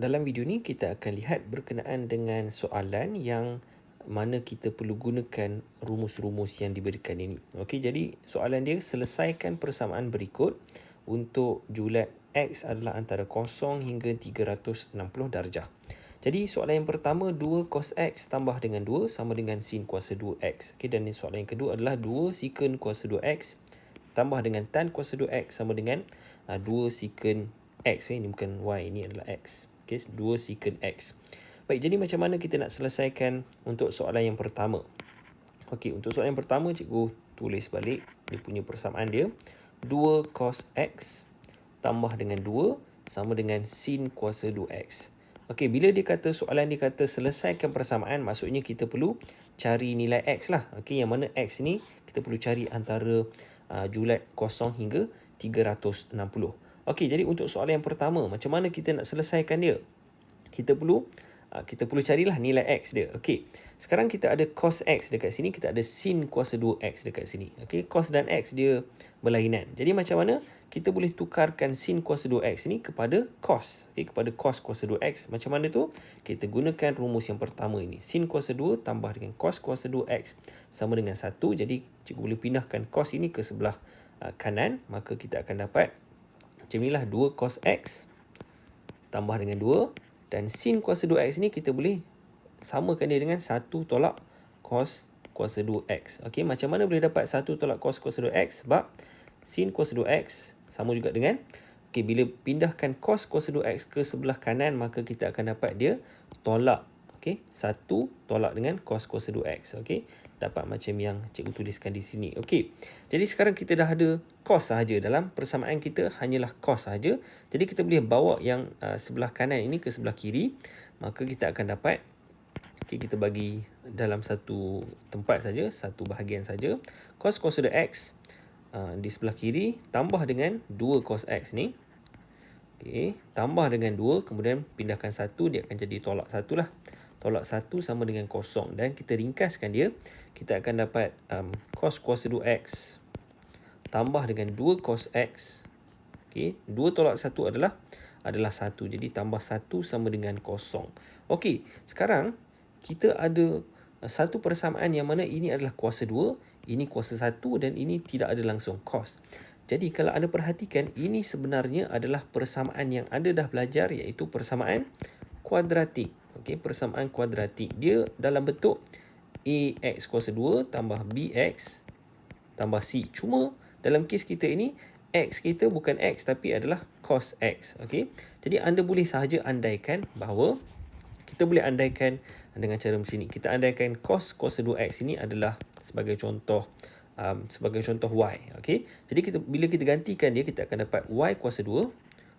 Dalam video ni kita akan lihat berkenaan dengan soalan yang mana kita perlu gunakan rumus-rumus yang diberikan ini. Okey, jadi soalan dia, selesaikan persamaan berikut untuk julat X adalah antara 0 hingga 360 darjah. Jadi soalan yang pertama, 2 cos X tambah dengan 2 sama dengan sin kuasa 2X. Okey, dan soalan yang kedua adalah 2 secant kuasa 2X tambah dengan tan kuasa 2X sama dengan 2 secant X. Ini bukan Y, ini adalah X. Okay, 2 secant X. Baik, jadi macam mana kita nak selesaikan untuk soalan yang pertama? Okey, untuk soalan yang pertama, cikgu tulis balik dia punya persamaan dia. 2 cos X tambah dengan 2 sama dengan sin kuasa 2X. Okey, bila dia kata soalan dia kata selesaikan persamaan, maksudnya kita perlu cari nilai X lah. Okey, yang mana X ni kita perlu cari antara julat 0 hingga 360. Okey, jadi untuk soalan yang pertama, macam mana kita nak selesaikan dia? Kita perlu carilah nilai X dia. Okey, sekarang kita ada cos X dekat sini, kita ada sin kuasa 2X dekat sini. Okey, cos dan X dia berlainan. Jadi macam mana kita boleh tukarkan sin kuasa 2X ni kepada cos? Okey, kepada cos kuasa 2X. Macam mana tu? Kita gunakan rumus yang pertama ini. Sin kuasa 2 tambah dengan cos kuasa 2X sama dengan 1. Jadi cikgu boleh pindahkan cos ini ke sebelah kanan. Maka kita akan dapat macam inilah, 2 cos X tambah dengan 2. Dan sin kuasa 2X ni kita boleh samakan dia dengan 1 tolak cos kuasa 2X. Okey, macam mana boleh dapat 1 tolak cos kuasa 2X? Sebab sin kuasa 2X sama juga dengan, okey, bila pindahkan cos kuasa 2X ke sebelah kanan, maka kita akan dapat dia tolak. Okey, 1 tolak dengan cos kuasa 2X. Okey, dapat macam yang cikgu tuliskan di sini. Okey, jadi sekarang kita dah ada cos sahaja. Dalam persamaan kita hanyalah cos sahaja. Jadi kita boleh bawa yang sebelah kanan ini ke sebelah kiri. Maka kita akan dapat, okay, kita bagi dalam satu tempat saja, satu bahagian saja. Cos kuasa 2X di sebelah kiri tambah dengan 2 cos X ni. Okay, tambah dengan 2, kemudian pindahkan 1, dia akan jadi tolak 1 lah. Tolak 1 sama dengan 0. Dan kita ringkaskan dia, kita akan dapat cos kuasa 2X tambah dengan 2 cos X. Okay, 2 tolak 1 adalah 1. Jadi tambah 1 sama dengan 0. Okey, sekarang kita ada satu persamaan yang mana ini adalah kuasa 2, ini kuasa 1 dan ini tidak ada langsung cos. Jadi kalau anda perhatikan, ini sebenarnya adalah persamaan yang anda dah belajar, iaitu persamaan kuadratik. Okey, persamaan kuadratik. Dia dalam bentuk AX kuasa 2 tambah BX tambah C. Cuma dalam kes kita ini, X kita bukan X tapi adalah cos X. Okey, jadi anda boleh sahaja andaikan bahawa, kita boleh andaikan dengan cara macam ni. Kita andaikan cos kuasa 2X ini adalah sebagai contoh Y. Okey, jadi bila kita gantikan dia, kita akan dapat Y kuasa 2.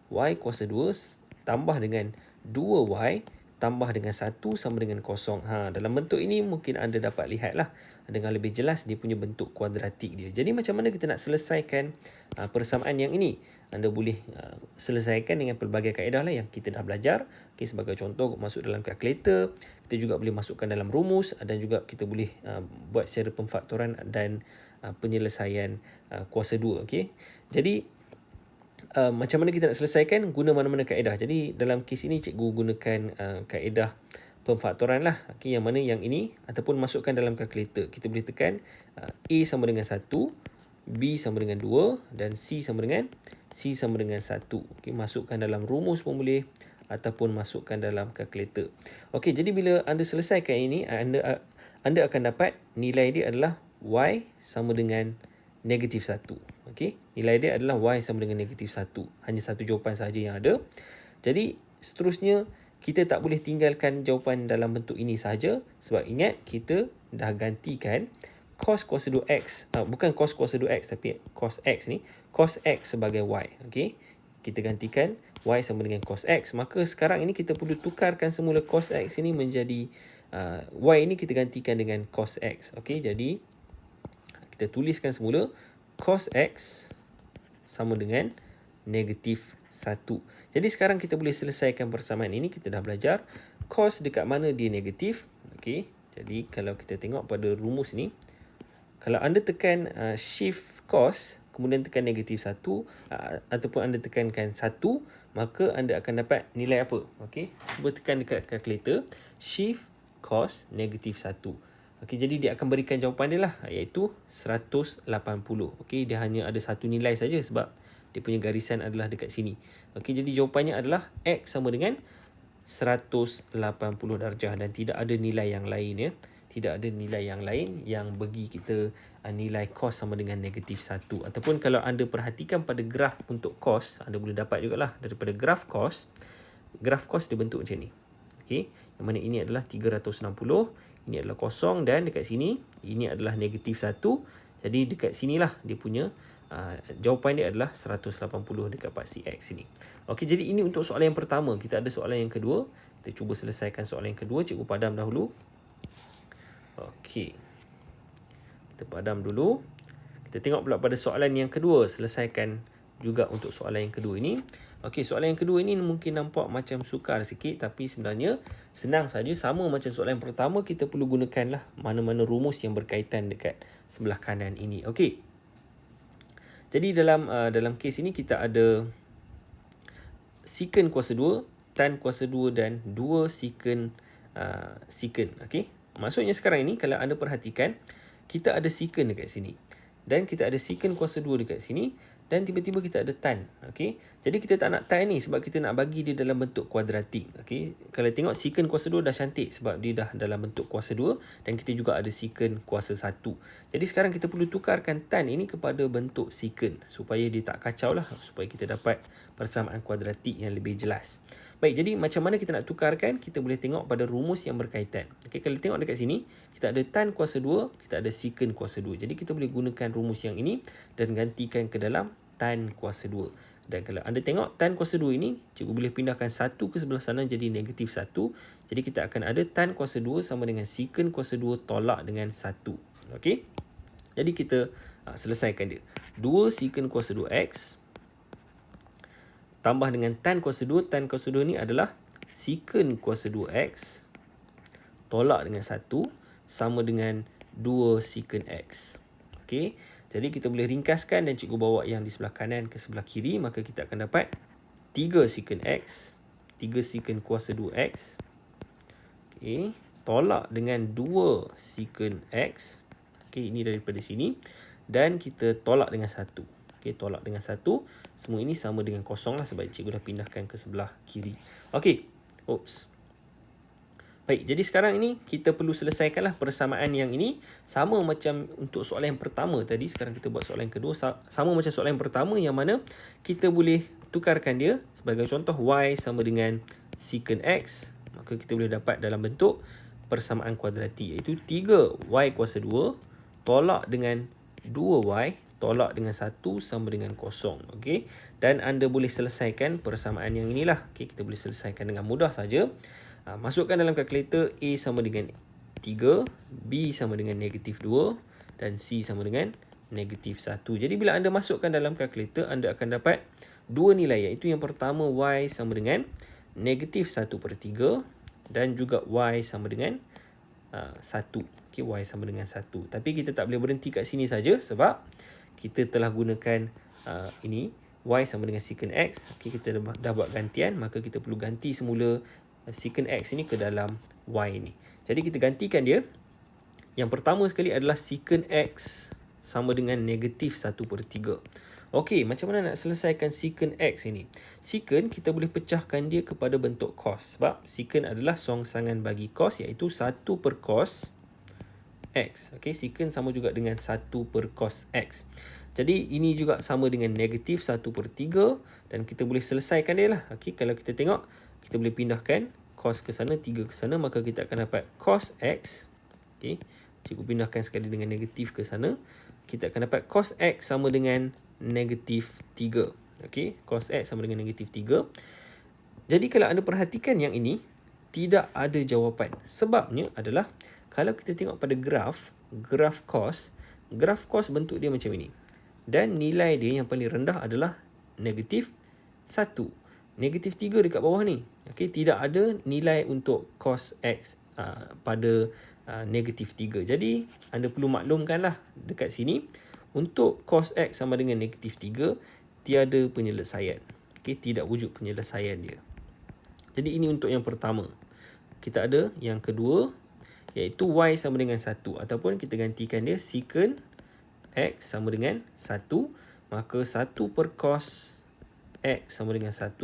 Y kuasa 2 tambah dengan 2Y tambah dengan 1 sama dengan 0. Dalam bentuk ini mungkin anda dapat lihatlah dengan lebih jelas dia punya bentuk kuadratik dia. Jadi macam mana kita nak selesaikan persamaan yang ini? Anda boleh selesaikan dengan pelbagai kaedah lah yang kita dah belajar. Okay, sebagai contoh, masuk dalam kalkulator, kita juga boleh masukkan dalam rumus, dan juga kita boleh buat secara pemfaktoran dan penyelesaian kuasa 2. Okay, jadi macam mana kita nak selesaikan, guna mana-mana kaedah. Jadi dalam kes ini cikgu gunakan kaedah pemfaktoran lah. Okay, yang mana yang ini, ataupun masukkan dalam kalkulator. Kita boleh tekan A sama dengan 1, B sama dengan 2 dan C sama dengan 1. Okay, masukkan dalam rumus pun boleh ataupun masukkan dalam kalkulator. Okay, jadi bila anda selesaikan ini, anda akan dapat nilai dia adalah Y sama dengan negatif 1. Okey, nilai dia adalah Y sama dengan negatif 1. Hanya satu jawapan sahaja yang ada. Jadi seterusnya, kita tak boleh tinggalkan jawapan dalam bentuk ini sahaja. Sebab ingat, kita dah gantikan cos kuasa 2X. Bukan cos kuasa 2X tapi cos X ni. Cos X sebagai Y. Okey, kita gantikan Y sama dengan cos X. Maka sekarang ini kita perlu tukarkan semula cos X ini menjadi Y ini kita gantikan dengan cos X. Okey, jadi kita tuliskan semula cos X sama dengan negatif 1. Jadi sekarang kita boleh selesaikan persamaan ini. Kita dah belajar cos dekat mana dia negatif. Okey, jadi kalau kita tengok pada rumus ni, kalau anda tekan shift cos, kemudian tekan negatif 1 ataupun anda tekankan 1, maka anda akan dapat nilai apa? Okey, cuba tekan dekat kalkulator, shift cos negatif 1. Okey, jadi dia akan berikan jawapan dia lah, iaitu 180. Okey, dia hanya ada satu nilai saja sebab dia punya garisan adalah dekat sini. Okey, jadi jawapannya adalah X sama dengan 180 darjah dan tidak ada nilai yang lain ya. Tidak ada nilai yang lain yang bagi kita nilai cos sama dengan negatif 1. Ataupun kalau anda perhatikan pada graf untuk cos, anda boleh dapat jugalah daripada graf cos dia bentuk macam ni. Okey, yang mana ini adalah 360, ini adalah kosong dan dekat sini ini adalah negatif 1. Jadi dekat sinilah dia punya jawapan dia adalah 180 dekat paksi X ini. Okey, jadi ini untuk soalan yang pertama. Kita ada soalan yang kedua. Kita cuba selesaikan soalan yang kedua. Cikgu padam dahulu. Okey. Kita padam dulu. Kita tengok pula pada soalan yang kedua. Selesaikan juga untuk soalan yang kedua ini. Okey, soalan yang kedua ini mungkin nampak macam sukar sikit, tapi sebenarnya senang saja. Sama macam soalan yang pertama, kita perlu gunakanlah mana-mana rumus yang berkaitan dekat sebelah kanan ini. Okey. Jadi dalam kes ini kita ada secant kuasa 2, tan kuasa 2 dan 2 secant secant. Okey. Maksudnya sekarang ini kalau anda perhatikan, kita ada secant dekat sini dan kita ada secant kuasa 2 dekat sini dan tiba-tiba kita ada tan. Okey. Jadi kita tak nak tan ni sebab kita nak bagi dia dalam bentuk kuadratik. Okey. Kalau tengok secant kuasa 2 dah cantik sebab dia dah dalam bentuk kuasa 2 dan kita juga ada secant kuasa 1. Jadi sekarang kita perlu tukarkan tan ini kepada bentuk secant supaya dia tak kacau lah, supaya kita dapat persamaan kuadratik yang lebih jelas. Baik, jadi macam mana kita nak tukarkan? Kita boleh tengok pada rumus yang berkaitan. Okey, kalau tengok dekat sini, kita ada tan kuasa 2, kita ada secant kuasa 2. Jadi kita boleh gunakan rumus yang ini dan gantikan ke dalam tan kuasa 2. Dan kalau anda tengok tan kuasa 2 ini, cikgu boleh pindahkan 1 ke sebelah sana jadi negatif 1. Jadi kita akan ada tan kuasa 2 sama dengan secant kuasa 2 tolak dengan 1. Okey. Jadi kita selesaikan dia. 2 secant kuasa 2x tambah dengan tan kuasa 2. Tan kuasa 2 ni adalah secant kuasa 2x tolak dengan 1 sama dengan 2 secant x. Okey. Jadi kita boleh ringkaskan dan cikgu bawa yang di sebelah kanan ke sebelah kiri. Maka kita akan dapat 3 secant x. 3 secant kuasa 2x. Okey. Tolak dengan 2 secant x. Okey, ini daripada sini. Dan kita tolak dengan 1. Okey, tolak dengan 1. Semua ini sama dengan kosong lah sebab cikgu dah pindahkan ke sebelah kiri. Okey. Oops. Baik, jadi sekarang ini kita perlu selesaikanlah persamaan yang ini. Sama macam untuk soalan yang pertama tadi. Sekarang kita buat soalan yang kedua. Sama macam soalan yang pertama yang mana kita boleh tukarkan dia. Sebagai contoh, y sama dengan secant x. Maka kita boleh dapat dalam bentuk persamaan kuadratik, iaitu 3y kuasa 2 tolak dengan 2y tolak dengan 1 sama dengan kosong. Okey. Dan anda boleh selesaikan persamaan yang inilah. Okey, kita boleh selesaikan dengan mudah saja. Masukkan dalam kalkulator A sama dengan 3, B sama dengan negatif 2 dan C sama dengan negatif 1. Jadi bila anda masukkan dalam kalkulator, anda akan dapat dua nilai, iaitu yang pertama y sama dengan negatif 1/3 dan juga y sama dengan 1. Okay, y sama dengan 1. Tapi kita tak boleh berhenti kat sini saja sebab kita telah gunakan ini y sama dengan secant x. Okay, kita dah buat gantian, maka kita perlu ganti semula secant x ini ke dalam y ni. Jadi kita gantikan dia. Yang pertama sekali adalah secant x sama dengan negatif 1/3. Okey, macam mana nak selesaikan secant x ini? Secant kita boleh pecahkan dia kepada bentuk cos. Sebab secant adalah songsangan bagi cos, iaitu 1/cos x. Okey, secant sama juga dengan 1/cos x. Jadi ini juga sama dengan negatif 1/3 dan kita boleh selesaikan dia lah. Okey, kalau kita tengok, kita boleh pindahkan cos ke sana, 3 ke sana, maka kita akan dapat cos x. Okey, cikgu pindahkan sekali dengan negatif ke sana. Kita akan dapat cos x sama dengan negatif 3. Okey, cos x sama dengan negatif 3. Jadi kalau anda perhatikan yang ini, tidak ada jawapan. Sebabnya adalah, kalau kita tengok pada graf cos bentuk dia macam ini. Dan nilai dia yang paling rendah adalah negatif 1. Negatif 3 dekat bawah ni. Okey, tidak ada nilai untuk cos x pada negatif 3. Jadi anda perlu maklumkanlah dekat sini Untuk cos X sama dengan negatif 3, tiada penyelesaian. Okey, tidak wujud penyelesaian dia. Jadi ini untuk yang pertama. Kita ada yang kedua, iaitu Y sama dengan 1. Ataupun kita gantikan dia secant X sama dengan 1. Maka 1 per cos X sama dengan 1.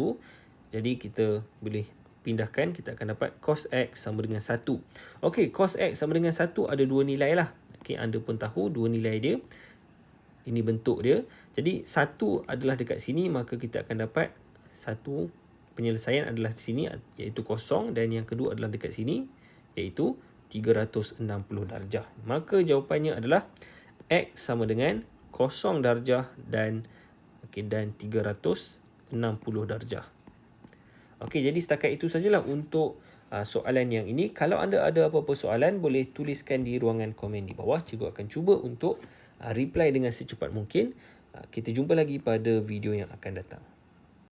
Jadi kita boleh pindahkan, kita akan dapat cos X sama dengan 1. Okey, cos X sama dengan 1 ada dua nilai lah. Okey, anda pun tahu dua nilai dia. Ini bentuk dia. Jadi 1 adalah dekat sini, maka kita akan dapat 1 penyelesaian adalah di sini, iaitu kosong, dan yang kedua adalah dekat sini, iaitu 360 darjah. Maka jawapannya adalah X sama dengan 0 darjah dan 360 darjah. Okey, jadi setakat itu sajalah untuk soalan yang ini. Kalau anda ada apa-apa soalan, boleh tuliskan di ruangan komen di bawah. Cikgu akan cuba untuk reply dengan secepat mungkin. Kita jumpa lagi pada video yang akan datang.